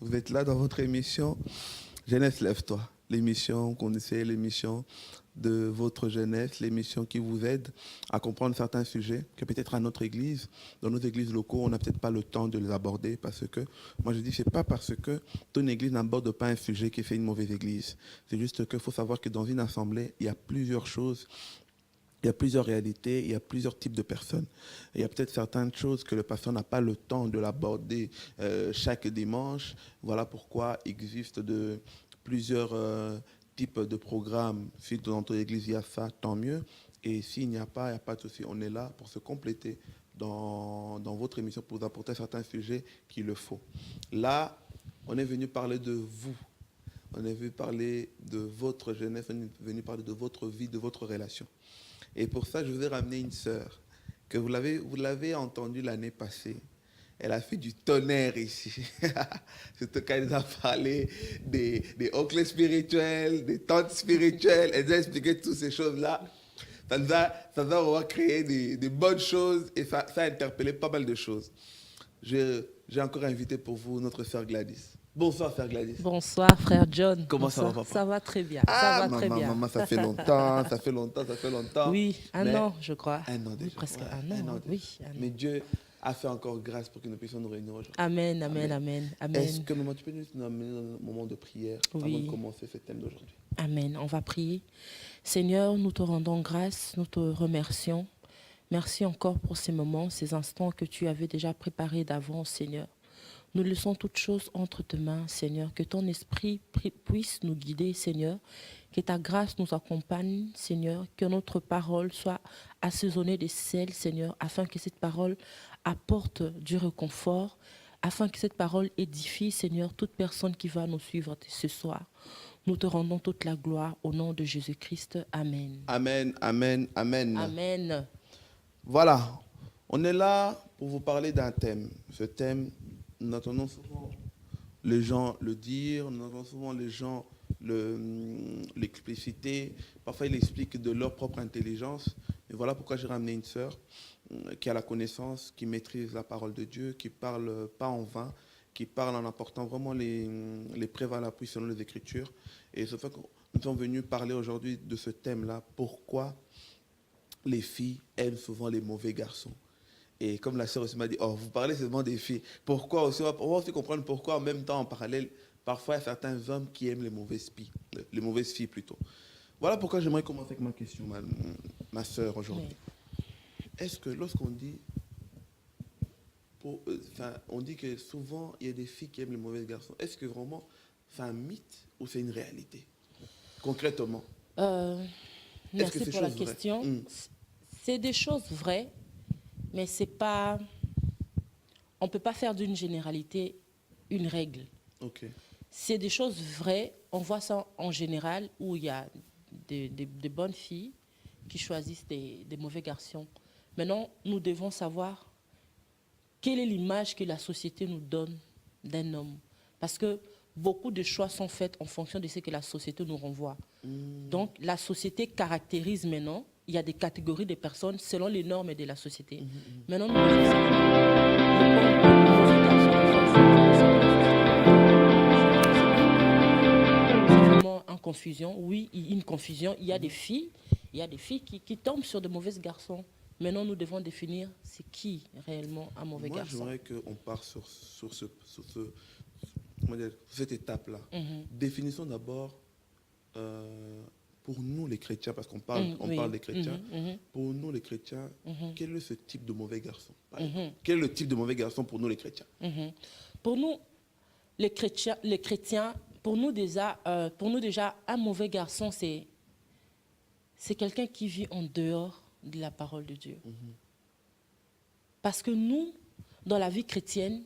Vous êtes là dans votre émission Jeunesse Lève-toi. L'émission qu'on essaie, l'émission de votre jeunesse, l'émission qui vous aide à comprendre certains sujets que peut-être à notre église, dans nos églises locaux, on n'a peut-être pas le temps de les aborder parce que, moi je dis, c'est pas parce que ton église n'aborde pas un sujet qui fait une mauvaise église. C'est juste qu'il faut savoir que dans une assemblée, il y a plusieurs choses. Il y a plusieurs réalités, il y a plusieurs types de personnes. Il y a peut-être certaines choses que le pasteur n'a pas le temps de l'aborder chaque dimanche. Voilà pourquoi il existe plusieurs types de programmes. Si dans ton église il y a ça, tant mieux. Et s'il n'y a pas, il n'y a pas de souci. On est là pour se compléter dans votre émission pour vous apporter certains sujets qu'il le faut. Là, on est venu parler de vous. On est venu parler de votre jeunesse, on est venu parler de votre vie, de votre relation. Et pour ça, je vous ai ramené une sœur que vous l'avez entendue l'année passée. Elle a fait du tonnerre ici. Surtout quand elle nous a parlé des oncles spirituels, des tantes spirituelles. Elle nous a expliqué toutes ces choses-là. Ça nous a vraiment créé des bonnes choses et ça a interpellé pas mal de choses. J'ai encore invité pour vous notre sœur Gladys. Bonsoir, sœur Gladys. Bonsoir, frère John. Comment ça va, papa? Ça va très bien. Ah, ça va très bien. maman, ça fait longtemps, ça fait longtemps. Oui, un an, je crois. Un an déjà. Oui, presque ouais, un an. déjà. Oui, un an. Mais Dieu a fait encore grâce pour que nous puissions nous réunir aujourd'hui. Amen, amen, amen, amen. Est-ce que, maman, tu peux nous amener dans un moment de prière avant de commencer ce thème d'aujourd'hui? Amen. On va prier. Seigneur, nous te rendons grâce, nous te remercions. Merci encore pour ces moments, ces instants que tu avais déjà préparés d'avance, Seigneur. Nous laissons toutes choses entre tes mains, Seigneur. Que ton esprit puisse nous guider, Seigneur. Que ta grâce nous accompagne, Seigneur. Que notre parole soit assaisonnée de sel, Seigneur, afin que cette parole apporte du réconfort, afin que cette parole édifie, Seigneur, toute personne qui va nous suivre ce soir. Nous te rendons toute la gloire au nom de Jésus-Christ. Amen. Amen, amen, amen. Amen. Voilà, on est là pour vous parler d'un thème. Ce thème, nous entendons souvent les gens le dire, nous entendons souvent les gens l'expliciter. Parfois, ils l'expliquent de leur propre intelligence. Et voilà pourquoi j'ai ramené une sœur qui a la connaissance, qui maîtrise la parole de Dieu, qui parle pas en vain, qui parle en apportant vraiment les preuves à l'appui selon les Écritures. Et c'est fait que nous sommes venus parler aujourd'hui de ce thème-là. Pourquoi les filles aiment souvent les mauvais garçons? Et comme la sœur aussi m'a dit, oh, vous parlez seulement des filles. Pourquoi aussi? On va aussi comprendre pourquoi en même temps, en parallèle, parfois il y a certains hommes qui aiment les mauvaises filles plutôt. Voilà pourquoi j'aimerais commencer avec ma question, ma sœur, aujourd'hui. Oui. Est-ce que lorsqu'on dit, on dit que souvent il y a des filles qui aiment les mauvais garçons, est-ce que vraiment c'est un mythe ou c'est une réalité? Concrètement. Merci pour la question. C'est des choses vraies. Mais c'est pas, on ne peut pas faire d'une généralité une règle. Okay. C'est des choses vraies. On voit ça en général où il y a des bonnes filles qui choisissent des mauvais garçons. Maintenant, nous devons savoir quelle est l'image que la société nous donne d'un homme. Parce que beaucoup de choix sont faits en fonction de ce que la société nous renvoie. Donc, la société caractérise maintenant. Il y a des catégories de personnes selon les normes de la société. Maintenant, nous devons c'est vraiment en confusion. Oui, il y a une confusion. Il y a des filles qui tombent sur de mauvais garçons. Maintenant, nous devons définir c'est qui réellement un mauvais garçon. Moi, j'aimerais qu'on parte sur cette étape-là. Définissons d'abord... pour nous les chrétiens, parce qu'on parle, parle des chrétiens, pour nous les chrétiens, quel est ce type de mauvais garçon? Quel est le type de mauvais garçon pour nous les chrétiens? Pour nous, les chrétiens, pour nous déjà, un mauvais garçon, c'est quelqu'un qui vit en dehors de la parole de Dieu. Parce que nous, dans la vie chrétienne,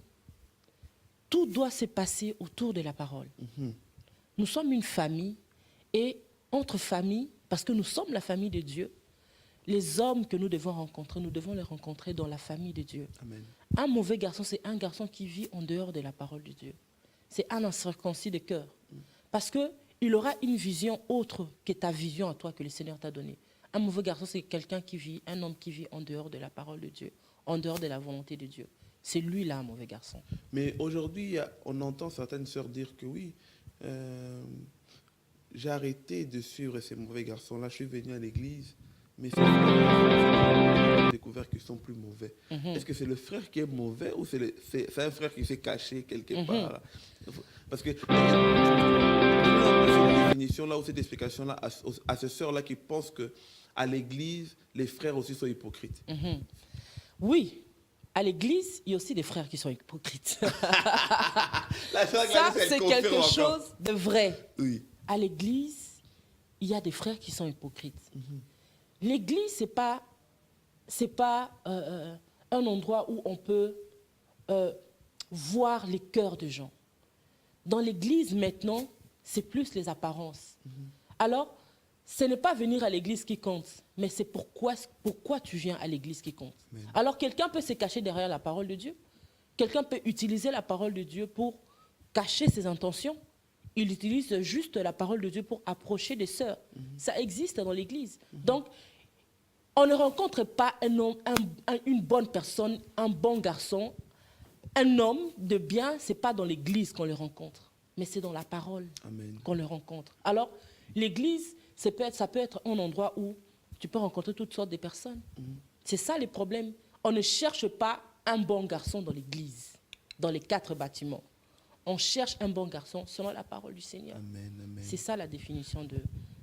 tout doit se passer autour de la parole. Nous sommes une famille et entre familles, parce que nous sommes la famille de Dieu, les hommes que nous devons rencontrer, nous devons les rencontrer dans la famille de Dieu. Amen. Un mauvais garçon, c'est un garçon qui vit en dehors de la parole de Dieu. C'est un incirconcis de cœur. Parce qu'il aura une vision autre que ta vision à toi que le Seigneur t'a donnée. Un mauvais garçon, c'est quelqu'un qui vit, un homme qui vit en dehors de la parole de Dieu, en dehors de la volonté de Dieu. c'est lui là un mauvais garçon. Mais aujourd'hui, on entend certaines sœurs dire que oui, euh, j'ai arrêté de suivre ces mauvais garçons-là, je suis venu à l'église, mais ces frères, j'ai découvert qu'ils sont plus mauvais. Est-ce que c'est le frère qui est mauvais ou c'est un frère qui s'est caché quelque part? Parce que cette définition-là ou cette explication-là à ces sœurs-là qui pensent que à l'église, les frères aussi sont hypocrites. Oui, à l'église, il y a aussi des frères qui sont hypocrites. La sœur Ça, Gladys, elle c'est confirme quelque encore. chose de vrai. Oui. À l'église, il y a des frères qui sont hypocrites. L'église, c'est pas un endroit où on peut voir les cœurs des gens. Dans l'église, maintenant, c'est plus les apparences. Alors, ce n'est pas venir à l'église qui compte, mais c'est pourquoi tu viens à l'église qui compte. Amen. Alors, quelqu'un peut se cacher derrière la parole de Dieu. Quelqu'un peut utiliser la parole de Dieu pour cacher ses intentions. Il utilise juste la parole de Dieu pour approcher des sœurs. Ça existe dans l'église. Donc, on ne rencontre pas un homme, une bonne personne, un bon garçon, un homme de bien, ce n'est pas dans l'église qu'on le rencontre, mais c'est dans la parole Amen. qu'on le rencontre. Alors, l'église, ça peut être un endroit où tu peux rencontrer toutes sortes de personnes. C'est ça les problèmes. On ne cherche pas un bon garçon dans l'église, dans les 4 bâtiments. On cherche un bon garçon selon la parole du Seigneur. Amen, amen. C'est ça la définition de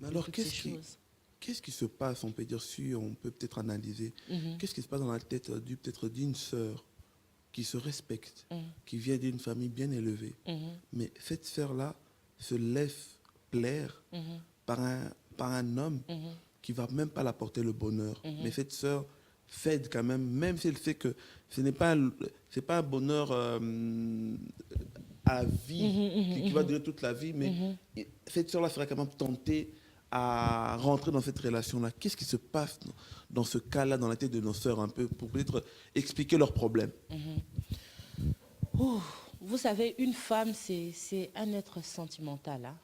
Alors, toutes ces choses. qu'est-ce qui se passe, on peut dire, si on peut peut-être analyser, qu'est-ce qui se passe dans la tête peut-être d'une sœur qui se respecte, qui vient d'une famille bien élevée, mais cette sœur-là se laisse plaire par un homme qui ne va même pas l'apporter le bonheur. Mais cette sœur cède quand même si elle sait que ce n'est pas un bonheur à vie, qui va durer toute la vie, mais cette sœur-là sera quand même tentée à rentrer dans cette relation-là. Qu'est-ce qui se passe dans ce cas-là, dans la tête de nos sœurs, un peu, pour peut-être expliquer leurs problèmes? Vous savez, une femme, c'est un être sentimental. Hein.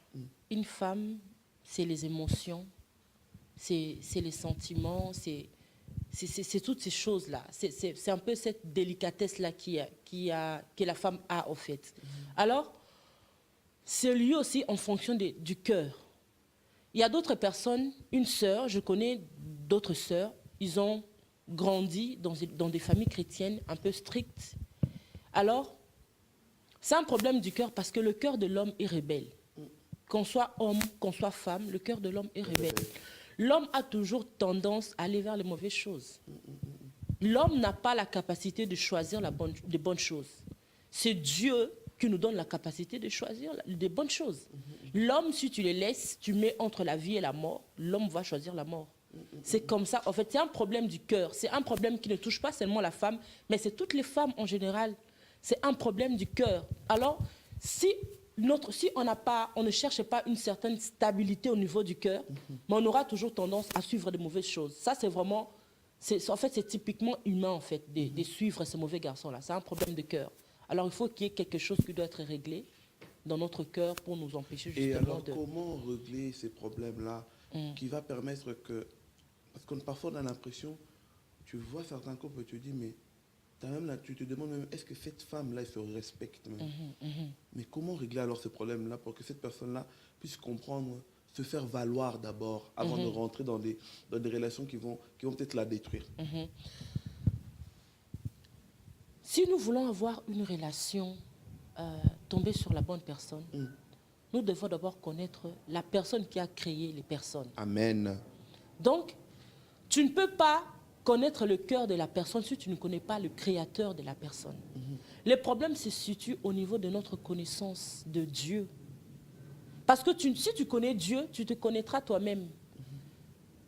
Une femme, c'est les émotions, c'est les sentiments, c'est toutes ces choses-là. C'est un peu cette délicatesse-là que la femme a, au fait. Alors, c'est lié aussi en fonction du cœur. Il y a d'autres personnes, une sœur, je connais d'autres sœurs, ils ont grandi dans des familles chrétiennes un peu strictes. Alors, c'est un problème du cœur parce que le cœur de l'homme est rebelle. Qu'on soit homme, qu'on soit femme, le cœur de l'homme est rebelle. L'homme a toujours tendance à aller vers les mauvaises choses. L'homme n'a pas la capacité de choisir les bonnes choses. C'est Dieu qui nous donne la capacité de choisir des bonnes choses. L'homme, si tu le laisses, tu mets entre la vie et la mort, l'homme va choisir la mort. C'est comme ça. En fait, c'est un problème du cœur. C'est un problème qui ne touche pas seulement la femme, mais c'est toutes les femmes en général. C'est un problème du cœur. Alors, si on ne cherche pas une certaine stabilité au niveau du cœur, mais on aura toujours tendance à suivre de mauvaises choses. Ça, c'est vraiment... En fait, c'est typiquement humain, en fait, de suivre ces mauvais garçons-là. C'est un problème de cœur. Alors, il faut qu'il y ait quelque chose qui doit être réglé dans notre cœur pour nous empêcher justement Et alors, comment régler ces problèmes-là qui va permettre que... Parce que parfois, on a l'impression, tu vois certains couples et tu dis, mais tu te demandes même, est-ce que cette femme-là, elle se respecte même? Mais comment régler alors ce problème-là pour que cette personne-là puisse comprendre, se faire valoir d'abord, avant de rentrer dans des relations qui vont peut-être la détruire? Si nous voulons avoir une relation tomber sur la bonne personne, nous devons d'abord connaître la personne qui a créé les personnes. Amen. Donc, tu ne peux pas connaître le cœur de la personne si tu ne connais pas le créateur de la personne. Le problème se situe au niveau de notre connaissance de Dieu. Parce que si tu connais Dieu, tu te connaîtras toi-même.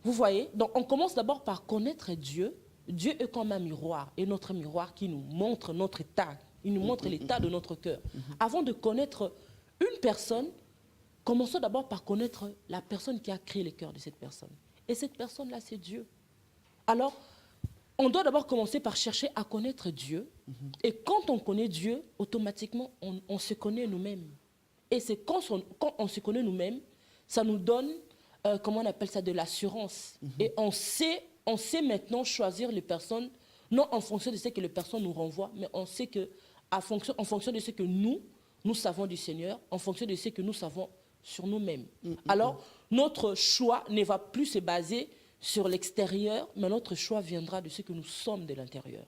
Vous voyez? Donc, on commence d'abord par connaître Dieu. Dieu est comme un miroir, et notre miroir qui nous montre notre état. Il nous montre l'état de notre cœur. Avant de connaître une personne, commençons d'abord par connaître la personne qui a créé le cœur de cette personne. Et cette personne-là, c'est Dieu. Alors, on doit d'abord commencer par chercher à connaître Dieu. Et quand on connaît Dieu, automatiquement, on se connaît nous-mêmes. Et c'est quand on se connaît nous-mêmes, ça nous donne, comment on appelle ça, de l'assurance. Et on sait maintenant choisir les personnes Non en fonction de ce que les personnes nous renvoient, mais on sait que en fonction de ce que nous savons du Seigneur, en fonction de ce que nous savons sur nous-mêmes. Alors, notre choix ne va plus se baser sur l'extérieur, mais notre choix viendra de ce que nous sommes de l'intérieur.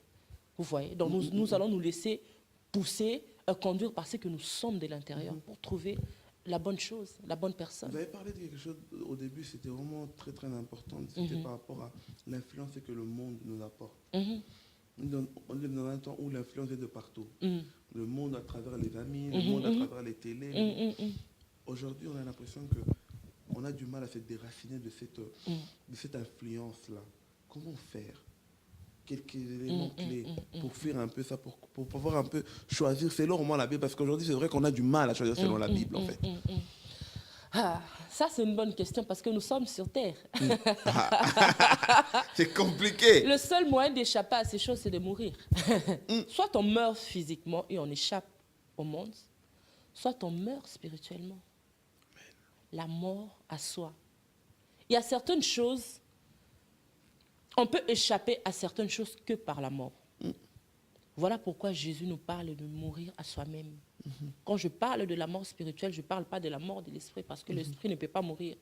Vous voyez? Donc, nous allons nous laisser pousser, conduire par ce que nous sommes de l'intérieur pour trouver la bonne chose, la bonne personne. Vous avez parlé de quelque chose au début, c'était vraiment très très important. C'était par rapport à l'influence que le monde nous apporte. On est dans un temps où l'influence est de partout. Le monde à travers les amis, le monde à travers les télés. Aujourd'hui, on a l'impression qu'on a du mal à se déraciner de cette influence-là. Comment faire? Quelques éléments clés pour faire un peu ça, pour pouvoir un peu choisir selon la Bible, parce qu'aujourd'hui c'est vrai qu'on a du mal à choisir selon la Bible en fait. Ah, ça c'est une bonne question parce que nous sommes sur terre. C'est compliqué. Le seul moyen d'échapper à ces choses, c'est de mourir. Soit on meurt physiquement et on échappe au monde, soit on meurt spirituellement. La mort à soi. Il y a certaines choses. On peut échapper à certaines choses que par la mort. Voilà pourquoi Jésus nous parle de mourir à soi-même. Quand je parle de la mort spirituelle, je ne parle pas de la mort de l'esprit parce que l'esprit ne peut pas mourir.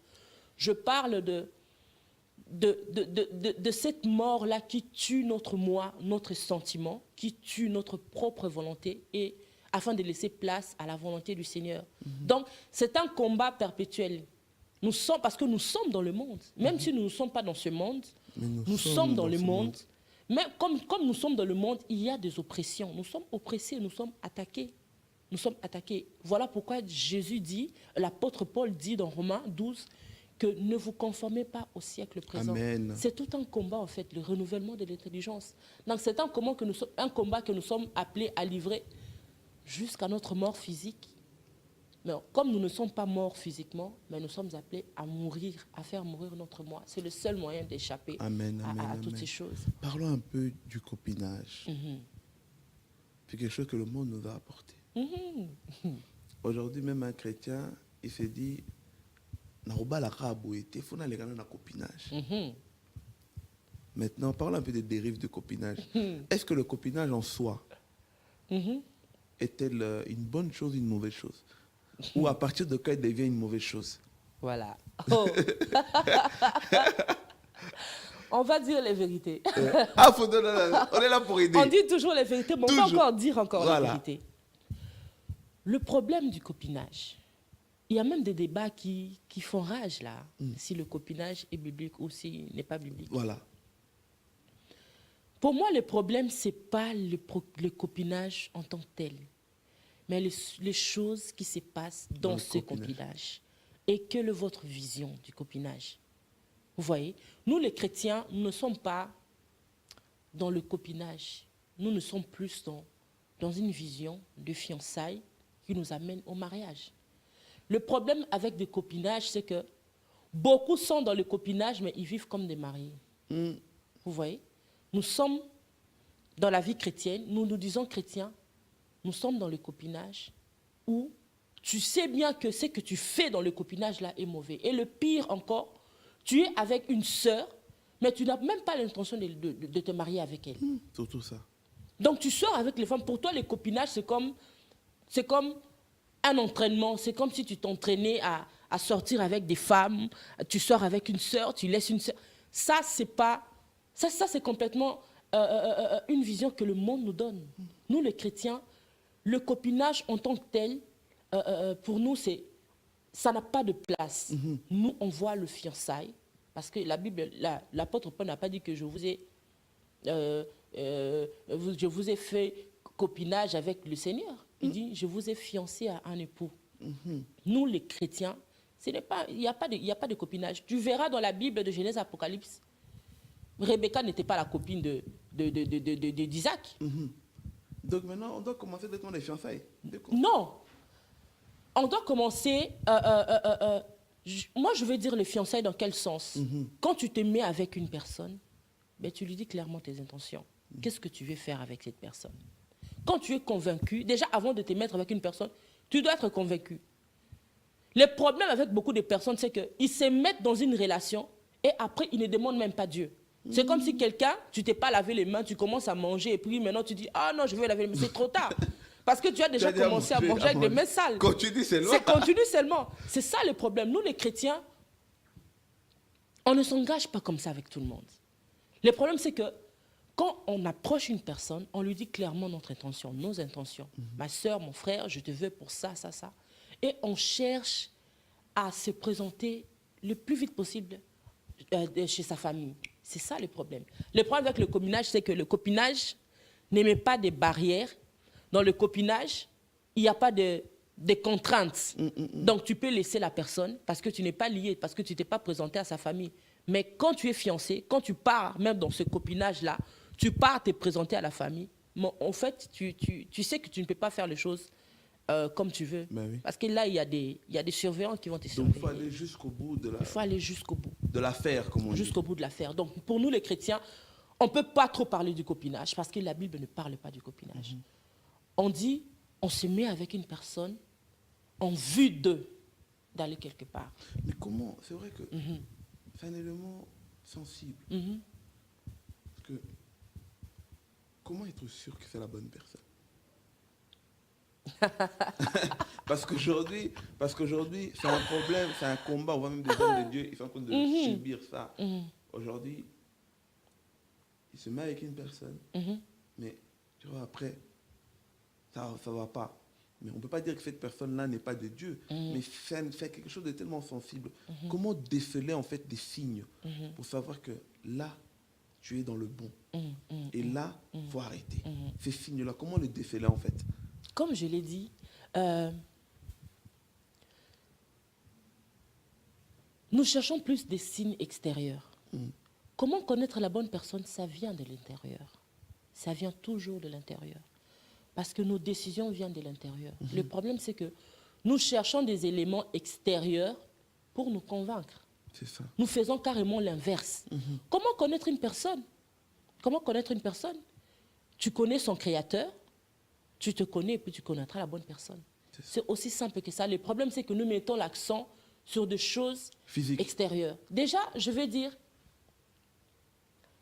Je parle de cette mort-là qui tue notre moi, notre sentiment, qui tue notre propre volonté et afin de laisser place à la volonté du Seigneur. Donc, c'est un combat perpétuel. Parce que nous sommes dans le monde. Même si nous ne sommes pas dans ce monde, nous sommes dans le monde. Mais comme nous sommes dans le monde, il y a des oppressions. Nous sommes oppressés, nous sommes attaqués. Nous sommes attaqués. Voilà pourquoi Jésus dit, l'apôtre Paul dit dans Romains 12, que ne vous conformez pas au siècle présent. C'est tout un combat, en fait, le renouvellement de l'intelligence. Donc c'est un combat que nous sommes appelés à livrer jusqu'à notre mort physique. Mais comme nous ne sommes pas morts physiquement, mais nous sommes appelés à mourir, à faire mourir notre moi. C'est le seul moyen d'échapper à toutes ces choses. Parlons un peu du copinage. C'est quelque chose que le monde nous a apporté. Aujourd'hui, même un chrétien, il se dit, il faut aller dans le copinage. Maintenant, parlons un peu des dérives du copinage. Est-ce que le copinage en soi est-elle une bonne chose ou une mauvaise chose? Ou à partir de quand il devient une mauvaise chose? Voilà. Oh. On va dire les vérités. On est là pour aider. On dit toujours les vérités, mais on va encore dire la vérité. Le problème du copinage, il y a même des débats qui font rage là, si le copinage est biblique ou s'il n'est pas biblique. Voilà. Pour moi, le problème, ce n'est pas le copinage en tant que tel, mais les choses qui se passent dans ce copinage. Et quelle est votre vision du copinage? Vous voyez, nous les chrétiens, nous ne sommes pas dans le copinage. Nous ne sommes plus dans une vision de fiançailles qui nous amène au mariage. Le problème avec le copinage, c'est que beaucoup sont dans le copinage, mais ils vivent comme des mariés. Vous voyez, nous sommes dans la vie chrétienne, nous nous disons chrétiens, nous sommes dans le copinage où tu sais bien que ce que tu fais dans le copinage là est mauvais. Et le pire encore, tu es avec une sœur, mais tu n'as même pas l'intention de te marier avec elle. Surtout ça. Donc tu sors avec les femmes. Pour toi, le copinage, c'est comme un entraînement. C'est comme si tu t'entraînais à sortir avec des femmes. Tu sors avec une sœur, tu laisses une sœur. Ça, c'est pas... Ça c'est complètement une vision que le monde nous donne. Nous, les chrétiens, le copinage en tant que tel, pour nous, ça n'a pas de place. Nous, on voit le fiançailles, parce que la Bible, l'apôtre Paul n'a pas dit que je vous ai fait copinage avec le Seigneur. Il dit, je vous ai fiancé à un époux. Nous, les chrétiens, il n'y a pas de copinage. Tu verras dans la Bible de Genèse Apocalypse, Rebecca n'était pas la copine d'Isaac. Donc maintenant, on doit commencer d'être les fiançailles. Non. On doit commencer... moi, je veux dire les fiançailles dans quel sens? Quand tu te mets avec une personne, ben, tu lui dis clairement tes intentions. Qu'est-ce que tu veux faire avec cette personne? Quand tu es convaincu, déjà avant de te mettre avec une personne, tu dois être convaincu. Le problème avec beaucoup de personnes, c'est qu'ils se mettent dans une relation et après, ils ne demandent même pas Dieu. C'est comme si quelqu'un, tu t'es pas lavé les mains, tu commences à manger et puis maintenant tu dis, ah non, je vais laver les mains. C'est trop tard. Parce que tu as déjà commencé à manger avec des mains sales. Continue seulement. C'est continu seulement. C'est ça le problème. Nous, les chrétiens, on ne s'engage pas comme ça avec tout le monde. Le problème, c'est que quand on approche une personne, on lui dit clairement notre intention, nos intentions. Ma soeur, mon frère, je te veux pour ça, ça, ça. Et on cherche à se présenter le plus vite possible chez sa famille. C'est ça le problème. Le problème avec le copinage, c'est que le copinage n'émet pas des barrières. Dans le copinage, il n'y a pas de contraintes. Donc, tu peux laisser la personne parce que tu n'es pas lié, parce que tu ne t'es pas présenté à sa famille. Mais quand tu es fiancé, quand tu pars, même dans ce copinage-là, tu pars te présenter à la famille, mais en fait, tu sais que tu ne peux pas faire les choses comme tu veux. Ben oui. Parce que là, il y a des surveillants qui vont te Donc, surveiller. il faut aller jusqu'au bout de Il faut aller jusqu'au bout. de l'affaire, comme on dit. Jusqu'au bout de l'affaire. Donc, pour nous, les chrétiens, on ne peut pas trop parler du copinage parce que la Bible ne parle pas du copinage. On dit, on se met avec une personne en vue d'eux, d'aller quelque part. Mais comment? C'est vrai que c'est un élément sensible. Parce que comment être sûr que c'est la bonne personne? Parce qu'aujourd'hui, c'est un problème, c'est un combat. On voit même des hommes de Dieu, ils sont en train de subir ça. Aujourd'hui, il se met avec une personne, mais tu vois, après, ça ne va pas. Mais on ne peut pas dire que cette personne-là n'est pas de Dieu, mais fait quelque chose de tellement sensible. Comment déceler en fait des signes pour savoir que là, tu es dans le bon. Et là, il faut arrêter. Ces signes-là, comment les déceler en fait? Comme je l'ai dit, nous cherchons plus des signes extérieurs. Comment connaître la bonne personne? Ça vient de l'intérieur. Ça vient toujours de l'intérieur. Parce que nos décisions viennent de l'intérieur. Le problème, c'est que nous cherchons des éléments extérieurs pour nous convaincre. C'est ça. Nous faisons carrément l'inverse. Comment connaître une personne? Comment connaître une personne? Tu connais son créateur, tu te connais et puis tu connaîtras la bonne personne. C'est aussi simple que ça. Le problème, c'est que nous mettons l'accent sur des choses Physiques. extérieures. Déjà, je vais dire,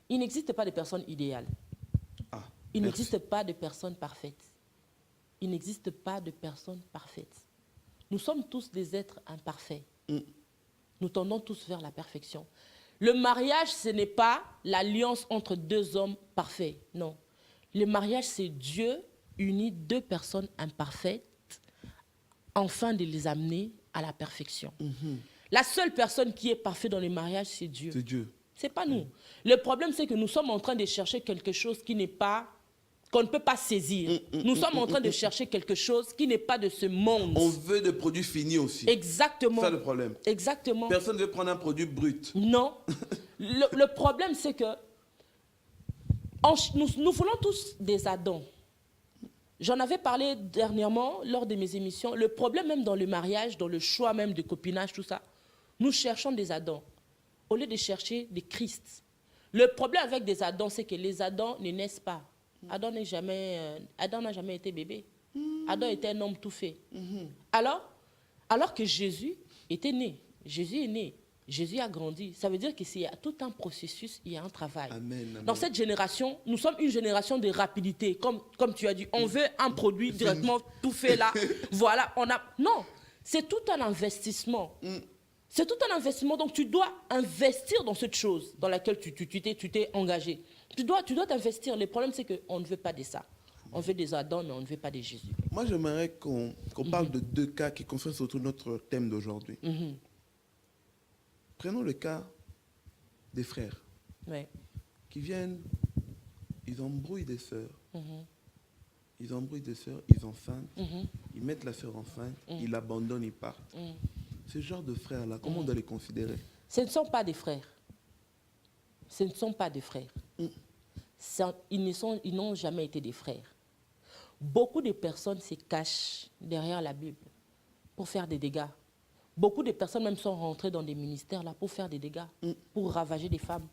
il n'existe pas de personne idéale. Il n'existe pas de personne parfaite. Il n'existe pas de personne parfaite. Nous sommes tous des êtres imparfaits. Nous tendons tous vers la perfection. Le mariage, ce n'est pas l'alliance entre deux hommes parfaits. Non. Le mariage, c'est Dieu unit deux personnes imparfaites afin de les amener à la perfection. La seule personne qui est parfaite dans le mariage, c'est Dieu. C'est Dieu. C'est pas nous. Le problème, c'est que nous sommes en train de chercher quelque chose qui n'est pas, qu'on ne peut pas saisir. Nous sommes en train de chercher quelque chose qui n'est pas de ce monde. On veut des produits finis aussi. Exactement. C'est ça le problème. Exactement. Personne ne veut prendre un produit brut. Non. Le problème, c'est que nous voulons tous des Adams. J'en avais parlé dernièrement lors de mes émissions. Le problème même dans le mariage, dans le choix même de copinage, tout ça, nous cherchons des Adams au lieu de chercher des Christ. Le problème avec des Adams, c'est que les Adams ne naissent pas. Adam n'a jamais été bébé. Adam était un homme tout fait. Alors que Jésus était né. Jésus est né. Jésus a grandi. Ça veut dire qu'il y a tout un processus, il y a un travail. Amen, amen. Dans cette génération, nous sommes une génération de rapidité. Comme tu as dit, on veut un produit directement tout fait là. Voilà, Non, c'est tout un investissement. C'est tout un investissement. Donc, tu dois investir dans cette chose dans laquelle tu t'es engagé. Tu dois t'investir. Le problème, c'est qu'on ne veut pas de ça. On veut des Adam, mais on ne veut pas de Jésus. Moi, j'aimerais qu'on parle de deux cas qui concernent surtout notre thème d'aujourd'hui. Prenons le cas des frères qui viennent, ils embrouillent des sœurs. Ils embrouillent des sœurs, ils enfantent, ils mettent la sœur enceinte, ils l'abandonnent, ils partent. Ce genre de frères-là, comment on doit les considérer? Ce ne sont pas des frères. Ce ne sont pas des frères. Ils n'ont jamais été des frères. Beaucoup de personnes se cachent derrière la Bible pour faire des dégâts. Beaucoup de personnes même sont rentrées dans des ministères là pour faire des dégâts, pour ravager des femmes.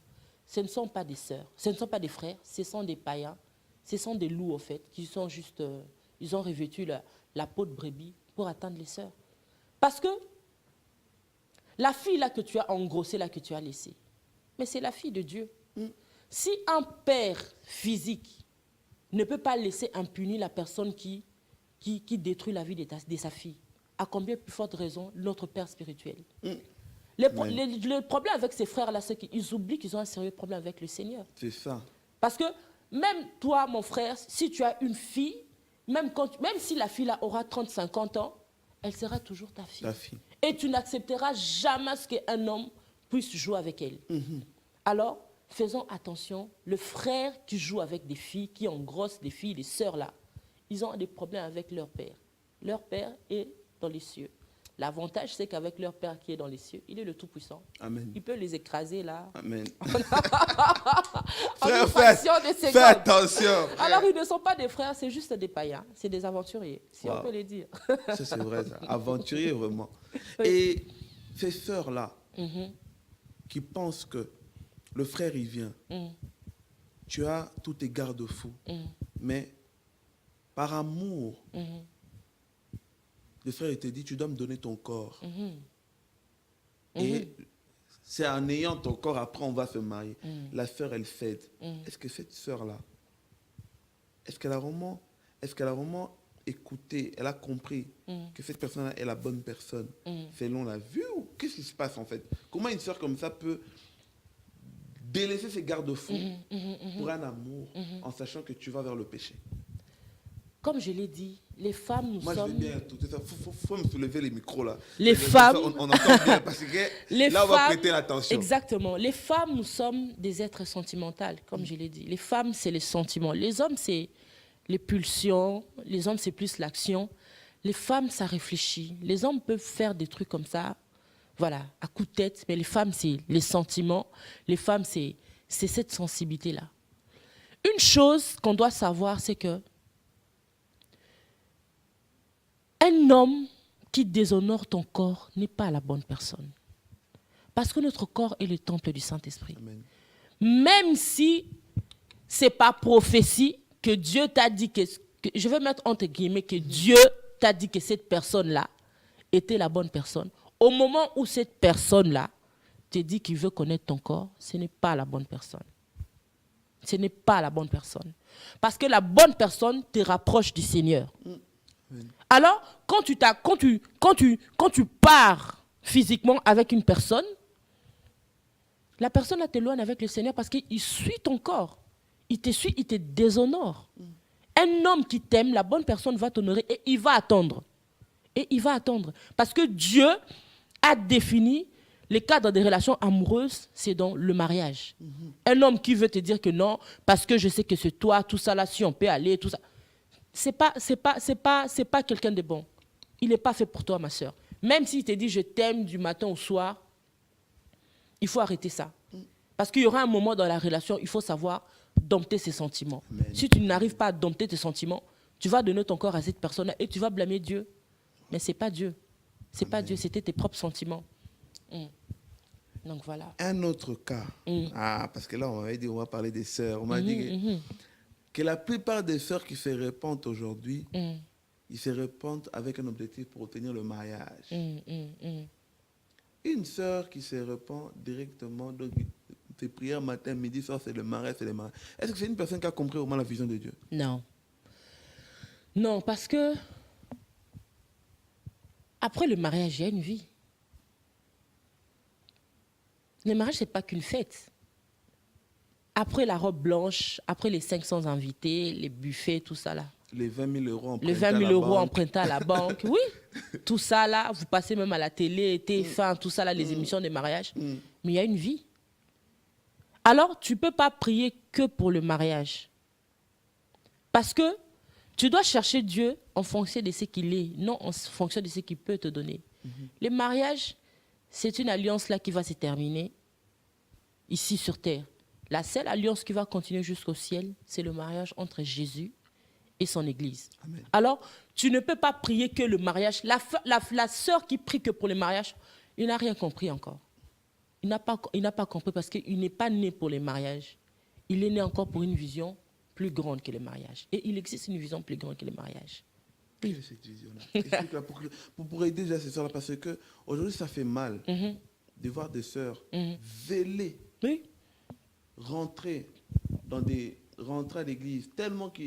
Ce ne sont pas des sœurs, ce ne sont pas des frères, ce sont des païens, ce sont des loups au fait, qui sont juste, ils ont revêtu la peau de brebis pour atteindre les sœurs. Parce que la fille là que tu as engrossée, là que tu as laissée, mais c'est la fille de Dieu. Si un père physique ne peut pas laisser impunie la personne qui détruit la vie de sa fille, à combien plus forte raison notre père spirituel? Le problème avec ces frères-là, c'est qu'ils oublient qu'ils ont un sérieux problème avec le Seigneur. C'est ça. Parce que même toi, mon frère, si tu as une fille, même si la fille là aura 30-50 ans, elle sera toujours ta fille. Et tu n'accepteras jamais ce qu'un homme puisse jouer avec elle. Alors, faisons attention. Le frère qui joue avec des filles, qui engrosse des filles, des sœurs là, ils ont des problèmes avec leur père. Leur père est dans les cieux. L'avantage, c'est qu'avec leur Père qui est dans les cieux, il est le Tout-Puissant. Amen. Il peut les écraser là. Amen. Frère, fais attention. Alors, ils ne sont pas des frères, c'est juste des païens. C'est des aventuriers, si on peut les dire. Ça, c'est vrai, ça. Aventuriers, vraiment. Oui. Et ces sœurs-là, qui pensent que le frère, il vient, tu as tous tes garde-fous, mais par amour, le frère, il te dit, tu dois me donner ton corps. Et c'est en ayant ton corps, après, on va se marier. La sœur, elle cède. Est-ce que cette sœur-là, est-ce qu'elle a vraiment écouté, elle a compris que cette personne-là est la bonne personne selon la vue, ou qu'est-ce qui se passe, en fait? Comment une sœur comme ça peut délaisser ses garde-fous pour un amour en sachant que tu vas vers le péché? Comme je l'ai dit, les femmes, nous sommes... Moi, je vais bien tout ça. Faut me soulever les micros, là. Les femmes... On entend bien, parce que là, on va prêter l'attention. Exactement. Les femmes, nous sommes des êtres sentimentaux, comme je l'ai dit. Les femmes, c'est les sentiments. Les hommes, c'est les pulsions. Les hommes, c'est plus l'action. Les femmes, ça réfléchit. Les hommes peuvent faire des trucs comme ça, voilà, à coup de tête. Mais les femmes, c'est les sentiments. Les femmes, c'est cette sensibilité-là. Une chose qu'on doit savoir, c'est que un homme qui déshonore ton corps n'est pas la bonne personne. Parce que notre corps est le temple du Saint-Esprit. Même si ce n'est pas prophétie, que Dieu t'a dit que... Je vais mettre entre guillemets que Dieu t'a dit que cette personne-là était la bonne personne. Au moment où cette personne-là te dit qu'il veut connaître ton corps, ce n'est pas la bonne personne. Ce n'est pas la bonne personne. Parce que la bonne personne te rapproche du Seigneur. Alors, quand tu pars physiquement avec une personne, la personne t'éloigne avec le Seigneur parce qu'il suit ton corps. Il te suit, il te déshonore. Un homme qui t'aime, la bonne personne va t'honorer et il va attendre. Et il va attendre. Parce que Dieu a défini les cadres des relations amoureuses, c'est dans le mariage. Un homme qui veut te dire que non, parce que je sais que c'est toi, tout ça là, si on peut aller, tout ça. C'est pas quelqu'un de bon. Il n'est pas fait pour toi, ma soeur. Même s'il te dit je t'aime du matin au soir, il faut arrêter ça. Parce qu'il y aura un moment dans la relation, il faut savoir dompter ses sentiments. Amen. Si tu n'arrives pas à dompter tes sentiments, tu vas donner ton corps à cette personne et tu vas blâmer Dieu. Mais ce n'est pas Dieu. Ce n'est pas Dieu, c'était tes propres sentiments. Donc voilà. Un autre cas. Parce que là, on m'avait dit, on va parler des sœurs. On m'a dit que la plupart des sœurs qui se répandent aujourd'hui, ils se répandent avec un objectif pour obtenir le mariage. Une sœur qui se répand directement, donc tes prières matin, midi, soir, c'est le mariage, c'est le mariage. Est-ce que c'est une personne qui a compris au moins la vision de Dieu? Non. Non, parce que après le mariage, il y a une vie. Le mariage, ce n'est pas qu'une fête. Après la robe blanche, après les 500 invités, les buffets, tout ça là. Les 20 000 euros empruntés les 20 000 euros empruntés à la banque, oui. Tout ça là, vous passez même à la télé, TF1, tout ça là, les émissions de mariage. Mais il y a une vie. Alors, tu ne peux pas prier que pour le mariage. Parce que tu dois chercher Dieu en fonction de ce qu'il est, non en fonction de ce qu'il peut te donner. Le mariage, c'est une alliance là qui va se terminer ici sur terre. La seule alliance qui va continuer jusqu'au ciel, c'est le mariage entre Jésus et son Église. Amen. Alors, tu ne peux pas prier que le mariage. La sœur qui prie que pour le mariage, il n'a rien compris encore. Il n'a pas compris parce qu'il n'est pas né pour les mariages. Il est né encore pour une vision plus grande que le mariage. Et il existe une vision plus grande que le mariage. Quelle est cette vision-là? pour aider déjà ces sœurs-là, parce qu'aujourd'hui, ça fait mal de voir des sœurs vélées, rentrer dans des rentrées à l'église, tellement que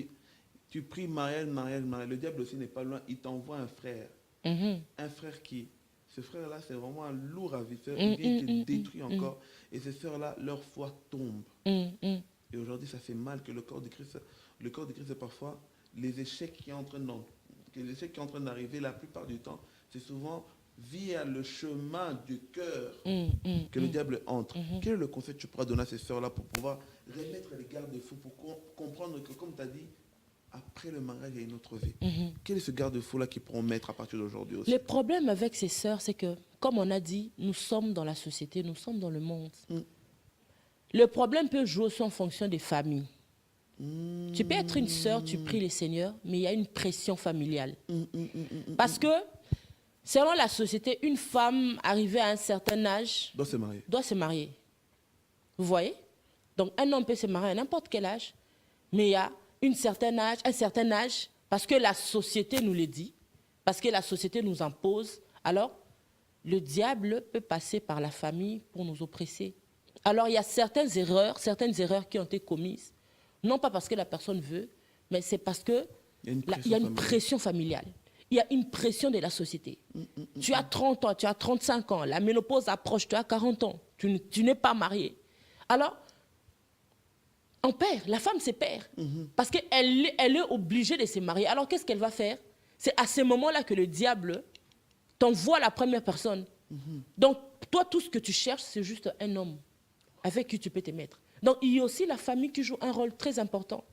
tu pries mariage, mariage, mariage. Le diable aussi n'est pas loin, il t'envoie un frère. Un frère qui, ce frère-là, c'est vraiment un lourd ravisseur, il vient te détruit encore. Et ces sœurs-là, leur foi tombe. Et aujourd'hui, ça fait mal que le corps de Christ, parfois, les échecs qui sont en train d'arriver, la plupart du temps, c'est souvent via le chemin du cœur que le diable entre. Quel est le conseil que tu pourras donner à ces sœurs-là pour pouvoir remettre les garde-fous, pour comprendre que, comme tu as dit, après le mariage, il y a une autre vie. Quel est ce garde-fou-là qu'ils pourront mettre à partir d'aujourd'hui aussi? Le problème avec ces sœurs, c'est que, comme on a dit, nous sommes dans la société, nous sommes dans le monde. Le problème peut jouer aussi en fonction des familles. Tu peux être une sœur, tu pries les Seigneurs, mais il y a une pression familiale. Parce que, selon la société, une femme arrivée à un certain âge doit se marier. Doit se marier. Vous voyez? Donc, un homme peut se marier à n'importe quel âge, mais il y a un certain âge, parce que la société nous le dit, parce que la société nous impose. Alors, le diable peut passer par la famille pour nous oppresser. Alors, il y a certaines erreurs qui ont été commises, non pas parce que la personne veut, mais c'est parce qu'il y a une pression familiale. Il y a une pression de la société. Tu as 30 ans, tu as 35 ans, la ménopause approche, tu as 40 ans, tu n'es pas marié. Alors, on perd, la femme se perd, parce qu'elle est obligée de se marier. Alors, qu'est-ce qu'elle va faire? C'est à ce moment-là que le diable t'envoie la première personne. Donc, toi, tout ce que tu cherches, c'est juste un homme avec qui tu peux te mettre. Donc, il y a aussi la famille qui joue un rôle très important.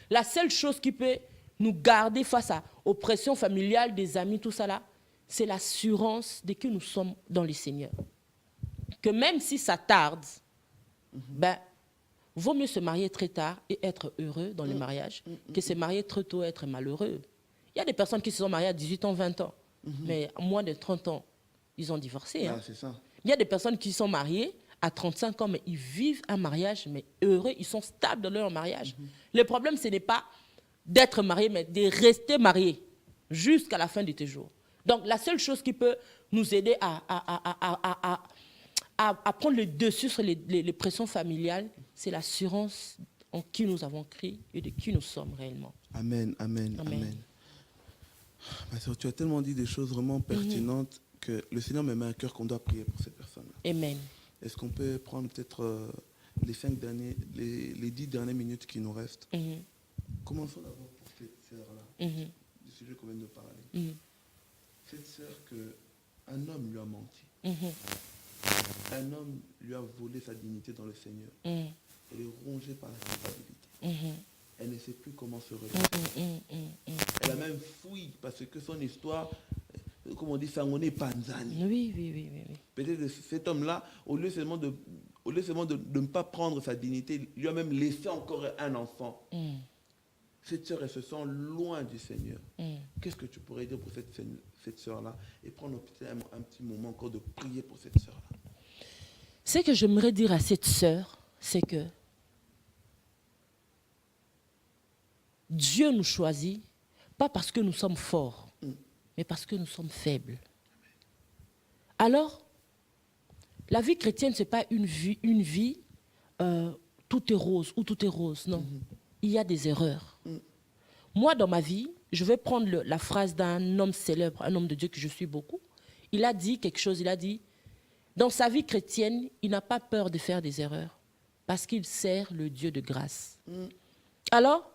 La seule chose qui peut nous garder face à l'oppression familiale, des amis, tout ça là, c'est l'assurance de que nous sommes dans le Seigneur. Que même si ça tarde, vaut mieux se marier très tard et être heureux dans le mariage que se marier trop tôt et être malheureux. Il y a des personnes qui se sont mariées à 18 ans, 20 ans, mais à moins de 30 ans, ils ont divorcé. Ah, c'est ça. Il y a des personnes qui sont mariées à 35 ans, mais ils vivent un mariage, mais heureux, ils sont stables dans leur mariage. Le problème, ce n'est pas d'être marié, mais de rester marié jusqu'à la fin de tes jours. Donc, la seule chose qui peut nous aider à prendre le dessus sur les pressions familiales, c'est l'assurance en qui nous avons cru et de qui nous sommes réellement. Amen, amen, amen. Ma soeur, tu as tellement dit des choses vraiment pertinentes que le Seigneur me met à cœur qu'on doit prier pour ces personnes-là. Amen. Est-ce qu'on peut prendre peut-être les 10 dernières minutes qui nous restent? Commençons d'abord pour cette sœur-là, du sujet qu'on vient de parler. Cette sœur qu'un homme lui a menti. Un homme lui a volé sa dignité dans le Seigneur. Elle est rongée par la culpabilité. Elle ne sait plus comment se relever. Elle a même fui parce que son histoire, comme on dit, Sangone Panzani. Oui. Peut-être cet homme-là, au lieu seulement de ne pas prendre sa dignité, lui a même laissé encore un enfant. Cette sœur, elle se sent loin du Seigneur. Qu'est-ce que tu pourrais dire pour cette sœur-là et prendre un petit moment encore de prier pour cette sœur-là? Ce que j'aimerais dire à cette sœur, c'est que Dieu nous choisit, pas parce que nous sommes forts, mais parce que nous sommes faibles. Alors, la vie chrétienne, ce n'est pas une vie tout est rose ou tout est rose, non. Il y a des erreurs. Moi, dans ma vie, je vais prendre la phrase d'un homme célèbre, un homme de Dieu que je suis beaucoup. Il a dit quelque chose, il a dit, dans sa vie chrétienne, il n'a pas peur de faire des erreurs parce qu'il sert le Dieu de grâce. Alors,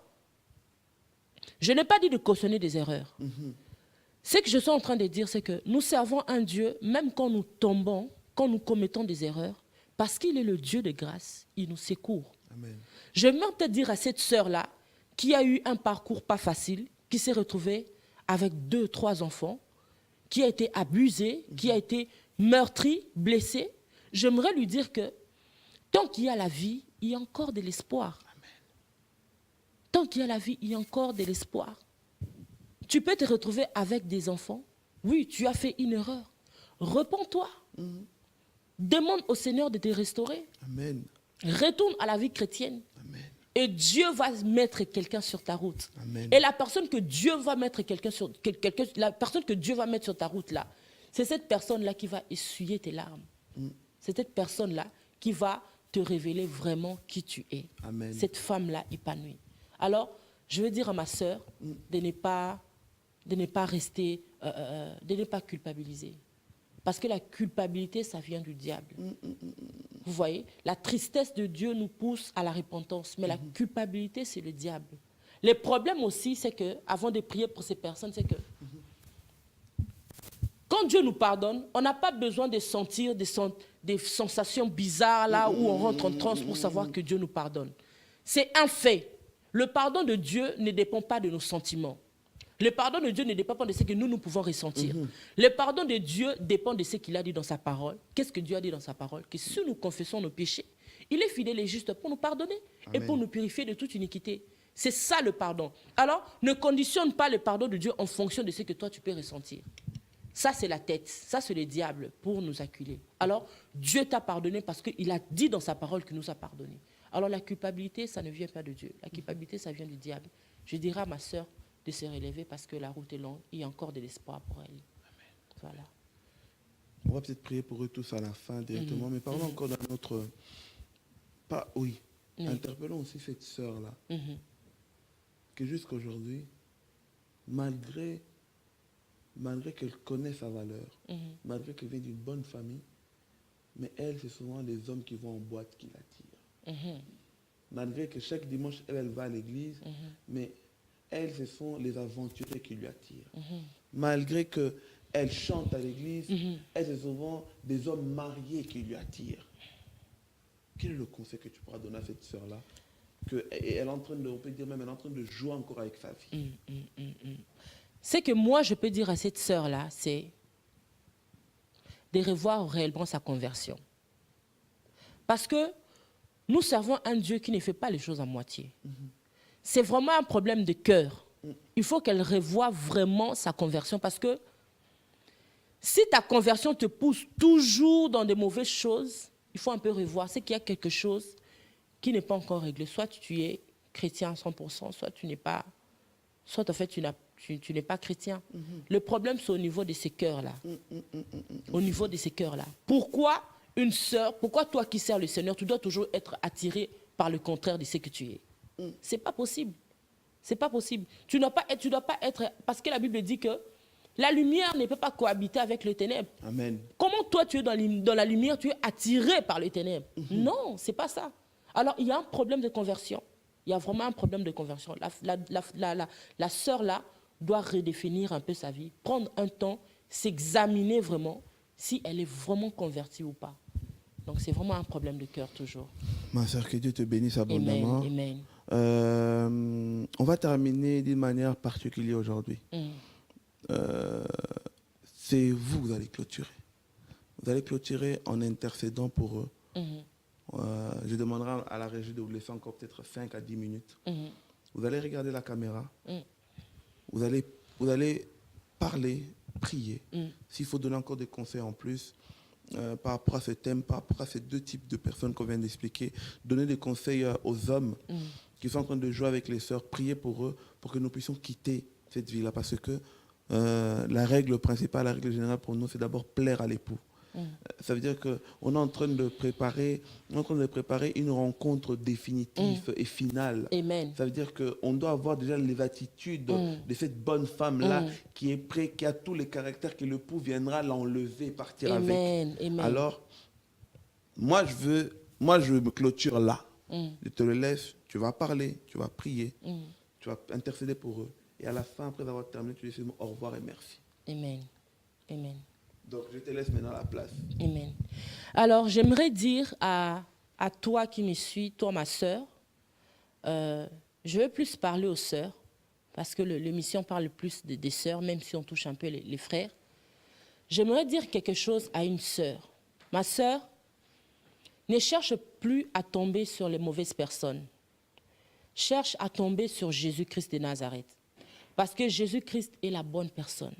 je n'ai pas dit de cautionner des erreurs. Ce que je suis en train de dire, c'est que nous servons un Dieu, même quand nous tombons, quand nous commettons des erreurs, parce qu'il est le Dieu de grâce, il nous secourt. Amen. Je vais peut-être dire à cette sœur-là, qui a eu un parcours pas facile, qui s'est retrouvée avec 2, 3 enfants, qui a été abusée, qui a été meurtrie, blessée, j'aimerais lui dire que tant qu'il y a la vie, il y a encore de l'espoir. Tant qu'il y a la vie, il y a encore de l'espoir. Tu peux te retrouver avec des enfants. Oui, tu as fait une erreur. Repens-toi. Demande au Seigneur de te restaurer. Amen. Retourne à la vie chrétienne. Amen. Et Dieu va mettre quelqu'un sur ta route. Amen. Et la personne que Dieu va mettre sur ta route là, c'est cette personne là qui va essuyer tes larmes. C'est cette personne là qui va te révéler vraiment qui tu es. Amen. Cette femme-là épanouie. Alors, je veux dire à ma sœur de ne pas rester, de ne pas culpabiliser. Parce que la culpabilité, ça vient du diable. Vous voyez, la tristesse de Dieu nous pousse à la repentance, mais la culpabilité, c'est le diable. Le problème aussi, c'est que, avant de prier pour ces personnes, c'est que quand Dieu nous pardonne, on n'a pas besoin de sentir des sensations bizarres là où on rentre en transe pour savoir que Dieu nous pardonne. C'est un fait. Le pardon de Dieu ne dépend pas de nos sentiments. Le pardon de Dieu ne dépend pas de ce que nous pouvons ressentir. Le pardon de Dieu dépend de ce qu'il a dit dans sa parole. Qu'est-ce que Dieu a dit dans sa parole? Que si nous confessons nos péchés, il est fidèle et juste pour nous pardonner. Amen. Et pour nous purifier de toute iniquité. C'est ça le pardon. Alors, ne conditionne pas le pardon de Dieu en fonction de ce que toi tu peux ressentir. Ça, c'est la tête. Ça, c'est le diable pour nous acculer. Alors, Dieu t'a pardonné parce qu'il a dit dans sa parole qu'il nous a pardonné. Alors, la culpabilité, ça ne vient pas de Dieu. La culpabilité, ça vient du diable. Je dirais à ma sœur de se relever parce que la route est longue. Il y a encore de l'espoir pour elle. Amen. Voilà. On va peut-être prier pour eux tous à la fin directement, mais parlons encore d'un autre... Interpellons aussi cette sœur-là. Que jusqu'à aujourd'hui, malgré qu'elle connaît sa valeur, malgré qu'elle vient d'une bonne famille, mais elle, c'est souvent les hommes qui vont en boîte qui l'attirent. Malgré que chaque dimanche, elle va à l'église, mais elle, ce sont les aventuriers qui lui attirent. Malgré qu'elle chante à l'église, elle, c'est souvent des hommes mariés qui lui attirent. Quel est le conseil que tu pourras donner à cette sœur-là? Elle est en train de, on peut dire même, elle est en train de jouer encore avec sa vie. Ce que moi, je peux dire à cette sœur-là, c'est de revoir réellement sa conversion. Parce que nous servons un Dieu qui ne fait pas les choses à moitié. C'est vraiment un problème de cœur. Il faut qu'elle revoie vraiment sa conversion parce que si ta conversion te pousse toujours dans des mauvaises choses, il faut un peu revoir. C'est qu'il y a quelque chose qui n'est pas encore réglé. Soit tu es chrétien à 100%, soit tu n'es pas... Soit en fait tu n'es pas chrétien. Le problème, c'est au niveau de ces cœurs-là. Au niveau de ces cœurs-là. Pourquoi une sœur, pourquoi toi qui sers le Seigneur, tu dois toujours être attiré par le contraire de ce que tu es? C'est pas possible. C'est pas possible. Tu dois pas être... Parce que la Bible dit que la lumière ne peut pas cohabiter avec les ténèbres. Amen. Comment toi, tu es dans la lumière, tu es attiré par les ténèbres? Non, c'est pas ça. Alors, il y a un problème de conversion. Il y a vraiment un problème de conversion. La sœur-là doit redéfinir un peu sa vie, prendre un temps, s'examiner vraiment si elle est vraiment convertie ou pas. Donc, c'est vraiment un problème de cœur toujours. Ma sœur, que Dieu te bénisse abondamment. Amen. On va terminer d'une manière particulière aujourd'hui. C'est vous, vous allez clôturer. Vous allez clôturer en intercédant pour eux. Je demanderai à la régie de vous laisser encore peut-être 5 à 10 minutes. Vous allez regarder la caméra. Vous allez parler, prier. S'il faut donner encore des conseils en plus par rapport à ce thème, par rapport à ces deux types de personnes qu'on vient d'expliquer, donner des conseils aux hommes qui sont en train de jouer avec les sœurs, prier pour eux, pour que nous puissions quitter cette vie-là. Parce que la règle principale, la règle générale pour nous, c'est d'abord plaire à l'époux. Ça veut dire qu'on est en train de préparer une rencontre définitive et finale. Amen. Ça veut dire qu'on doit avoir déjà les attitudes de cette bonne femme-là qui est prête, qui a tous les caractères, que l'époux viendra l'enlever, partir avec. Amen. Alors, moi je me clôture là. Je te le laisse, tu vas parler, tu vas prier, tu vas intercéder pour eux. Et à la fin, après avoir terminé, tu dis au revoir et merci. Amen. Amen. Donc, je te laisse maintenant la place. Amen. Alors, j'aimerais dire à toi qui me suis, toi ma sœur, je veux plus parler aux sœurs, parce que l'émission parle plus des sœurs, même si on touche un peu les frères. J'aimerais dire quelque chose à une sœur. Ma sœur, ne cherche plus à tomber sur les mauvaises personnes. Cherche à tomber sur Jésus-Christ de Nazareth. Parce que Jésus-Christ est la bonne personne.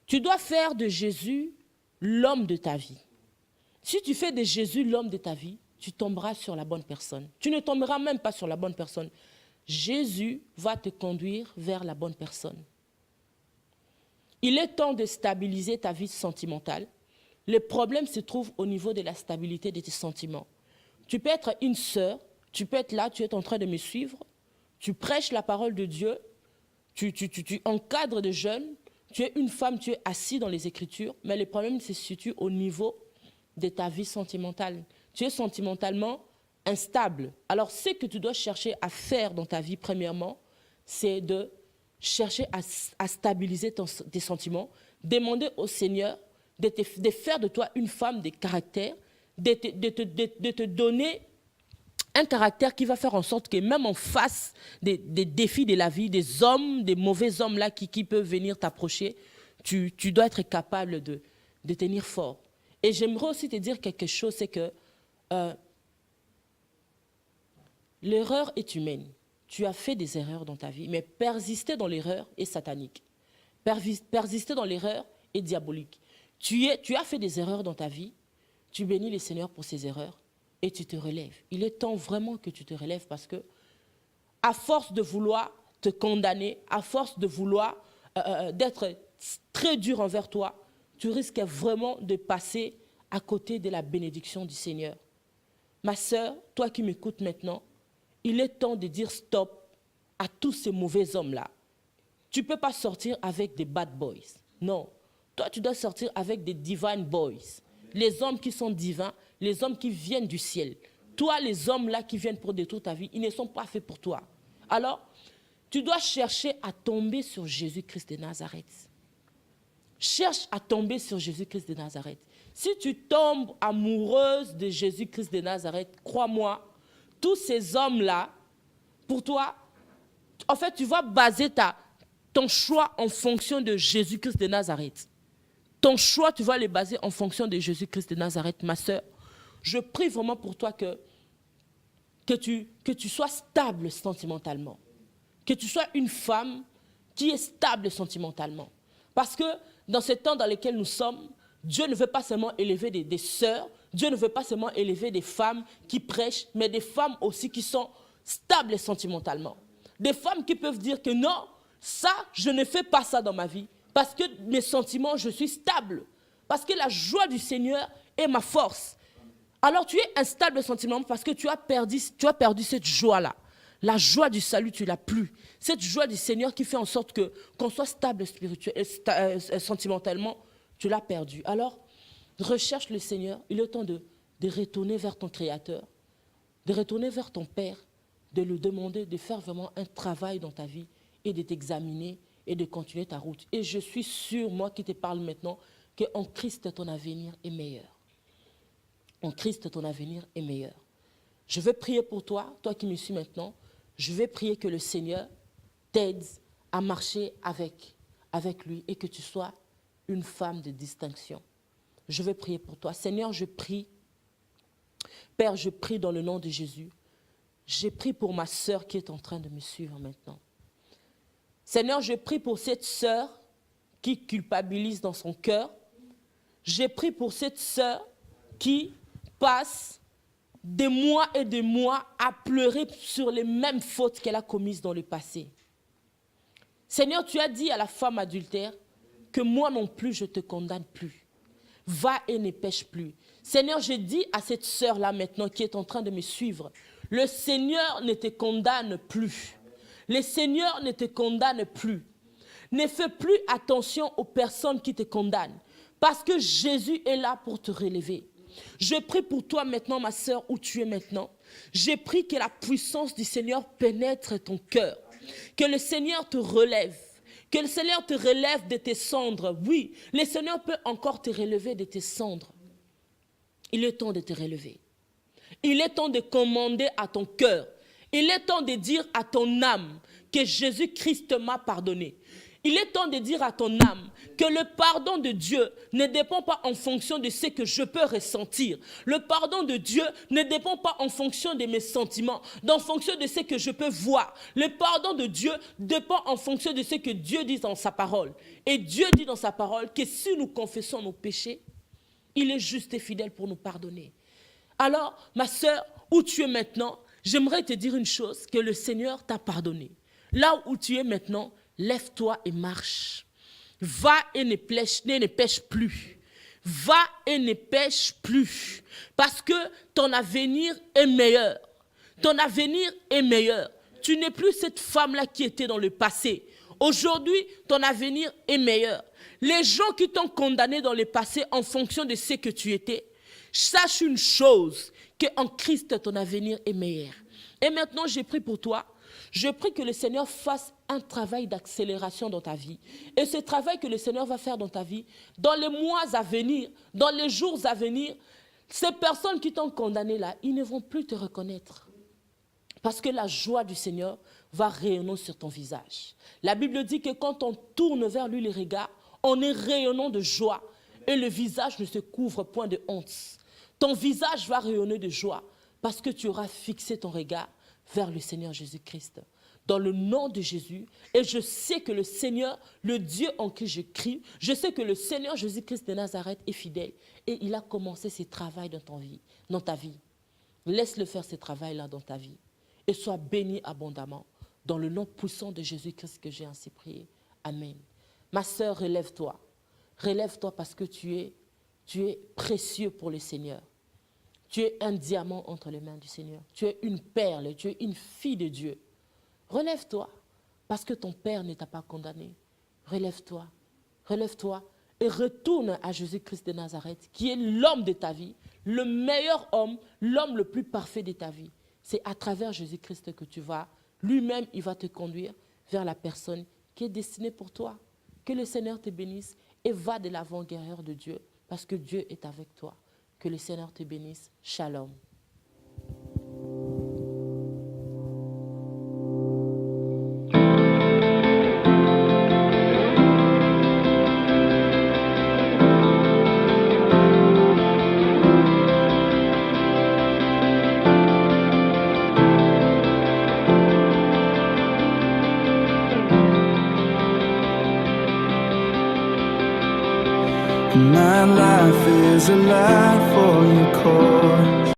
Tu dois faire de Jésus l'homme de ta vie. Si tu fais de Jésus l'homme de ta vie, tu tomberas sur la bonne personne. Tu ne tomberas même pas sur la bonne personne. Jésus va te conduire vers la bonne personne. Il est temps de stabiliser ta vie sentimentale. Le problème se trouve au niveau de la stabilité de tes sentiments. Tu peux être une sœur, tu peux être là, tu es en train de me suivre, tu prêches la parole de Dieu, tu encadres des jeunes, tu es une femme, tu es assis dans les Écritures, mais le problème se situe au niveau de ta vie sentimentale. Tu es sentimentalement instable. Alors, ce que tu dois chercher à faire dans ta vie, premièrement, c'est de chercher à stabiliser tes sentiments, demander au Seigneur de faire de toi une femme de caractère, de te donner un caractère qui va faire en sorte que même en face des défis de la vie, des hommes, des mauvais hommes là qui peuvent venir t'approcher, tu dois être capable de tenir fort. Et j'aimerais aussi te dire quelque chose, c'est que l'erreur est humaine. Tu as fait des erreurs dans ta vie, mais persister dans l'erreur est satanique. Persister dans l'erreur est diabolique. Tu as fait des erreurs dans ta vie, tu bénis le Seigneur pour ces erreurs et tu te relèves. Il est temps vraiment que tu te relèves parce que, à force de vouloir te condamner, à force de vouloir d'être très dur envers toi, tu risques vraiment de passer à côté de la bénédiction du Seigneur. Ma sœur, toi qui m'écoutes maintenant, il est temps de dire stop à tous ces mauvais hommes-là. Tu ne peux pas sortir avec des bad boys. Non. Toi, tu dois sortir avec des divine boys. Les hommes qui sont divins, les hommes qui viennent du ciel. Toi, les hommes-là qui viennent pour détruire ta vie, ils ne sont pas faits pour toi. Alors, tu dois chercher à tomber sur Jésus-Christ de Nazareth. Cherche à tomber sur Jésus-Christ de Nazareth. Si tu tombes amoureuse de Jésus-Christ de Nazareth, crois-moi, tous ces hommes-là, pour toi, en fait, tu vas baser ton choix en fonction de Jésus-Christ de Nazareth. Ton choix, tu vas le baser en fonction de Jésus-Christ de Nazareth, ma sœur. Je prie vraiment pour toi que tu sois stable sentimentalement. Que tu sois une femme qui est stable sentimentalement. Parce que dans ce temps dans lequel nous sommes, Dieu ne veut pas seulement élever des sœurs, Dieu ne veut pas seulement élever des femmes qui prêchent, mais des femmes aussi qui sont stables sentimentalement. Des femmes qui peuvent dire que non, ça, je ne fais pas ça dans ma vie. Parce que mes sentiments, je suis stable. Parce que la joie du Seigneur est ma force. Alors tu es instable sentimentalement parce que tu as perdu cette joie-là. La joie du salut, tu l'as plus. Cette joie du Seigneur qui fait en sorte qu'on soit stable sentimentalement, tu l'as perdu. Alors, recherche le Seigneur. Il est temps de retourner vers ton Créateur, de retourner vers ton Père, de lui demander de faire vraiment un travail dans ta vie et de t'examiner et de continuer ta route. Et je suis sûr, moi qui te parle maintenant, qu'en Christ, ton avenir est meilleur. En Christ, ton avenir est meilleur. Je vais prier pour toi, toi qui me suis maintenant. Je vais prier que le Seigneur t'aide à marcher avec lui et que tu sois une femme de distinction. Je vais prier pour toi. Seigneur, je prie. Père, je prie dans le nom de Jésus. J'ai pris pour ma sœur qui est en train de me suivre maintenant. Seigneur, je prie pour cette sœur qui culpabilise dans son cœur. J'ai pris pour cette sœur qui passe des mois et des mois à pleurer sur les mêmes fautes qu'elle a commises dans le passé. Seigneur, tu as dit à la femme adultère que moi non plus, je ne te condamne plus. Va et ne pêche plus. Seigneur, je dis à cette sœur-là maintenant qui est en train de me suivre, le Seigneur ne te condamne plus. Le Seigneur ne te condamne plus. Ne fais plus attention aux personnes qui te condamnent parce que Jésus est là pour te relever. Je prie pour toi maintenant, ma sœur, où tu es maintenant. Je prie que la puissance du Seigneur pénètre ton cœur. Que le Seigneur te relève. Que le Seigneur te relève de tes cendres. Oui, le Seigneur peut encore te relever de tes cendres. Il est temps de te relever. Il est temps de commander à ton cœur. Il est temps de dire à ton âme que Jésus-Christ m'a pardonné. Il est temps de dire à ton âme que le pardon de Dieu ne dépend pas en fonction de ce que je peux ressentir. Le pardon de Dieu ne dépend pas en fonction de mes sentiments, en fonction de ce que je peux voir. Le pardon de Dieu dépend en fonction de ce que Dieu dit dans sa parole. Et Dieu dit dans sa parole que si nous confessons nos péchés, il est juste et fidèle pour nous pardonner. Alors, ma sœur, où tu es maintenant, j'aimerais te dire une chose, que le Seigneur t'a pardonné. Là où tu es maintenant, lève-toi et marche. Va et ne pêche plus. Va et ne pêche plus, parce que ton avenir est meilleur. Ton avenir est meilleur. Tu n'es plus cette femme-là qui était dans le passé. Aujourd'hui, ton avenir est meilleur. Les gens qui t'ont condamné dans le passé en fonction de ce que tu étais, sache une chose, qu'en Christ, ton avenir est meilleur. Et maintenant, j'ai prie pour toi. Je prie que le Seigneur fasse un travail d'accélération dans ta vie. Et ce travail que le Seigneur va faire dans ta vie, dans les mois à venir, dans les jours à venir, ces personnes qui t'ont condamné là, ils ne vont plus te reconnaître. Parce que la joie du Seigneur va rayonner sur ton visage. La Bible dit que quand on tourne vers lui les regards, on est rayonnant de joie. Et le visage ne se couvre point de honte. Ton visage va rayonner de joie parce que tu auras fixé ton regard vers le Seigneur Jésus-Christ. Dans le nom de Jésus, et je sais que le Seigneur, le Dieu en qui je crie, je sais que le Seigneur Jésus-Christ de Nazareth est fidèle et il a commencé ce travail dans ta vie. Laisse-le faire ce travail-là dans ta vie et sois béni abondamment. Dans le nom puissant de Jésus-Christ que j'ai ainsi prié. Amen. Ma sœur, relève-toi. Relève-toi parce que tu es précieux pour le Seigneur. Tu es un diamant entre les mains du Seigneur. Tu es une perle, tu es une fille de Dieu. Relève-toi, parce que ton Père ne t'a pas condamné. Relève-toi, relève-toi et retourne à Jésus-Christ de Nazareth, qui est l'homme de ta vie, le meilleur homme, l'homme le plus parfait de ta vie. C'est à travers Jésus-Christ que tu vas, lui-même, il va te conduire vers la personne qui est destinée pour toi. Que le Seigneur te bénisse et va de l'avant, guerrière de Dieu, parce que Dieu est avec toi. Que le Seigneur te bénisse. Shalom. My life is a life for your cause.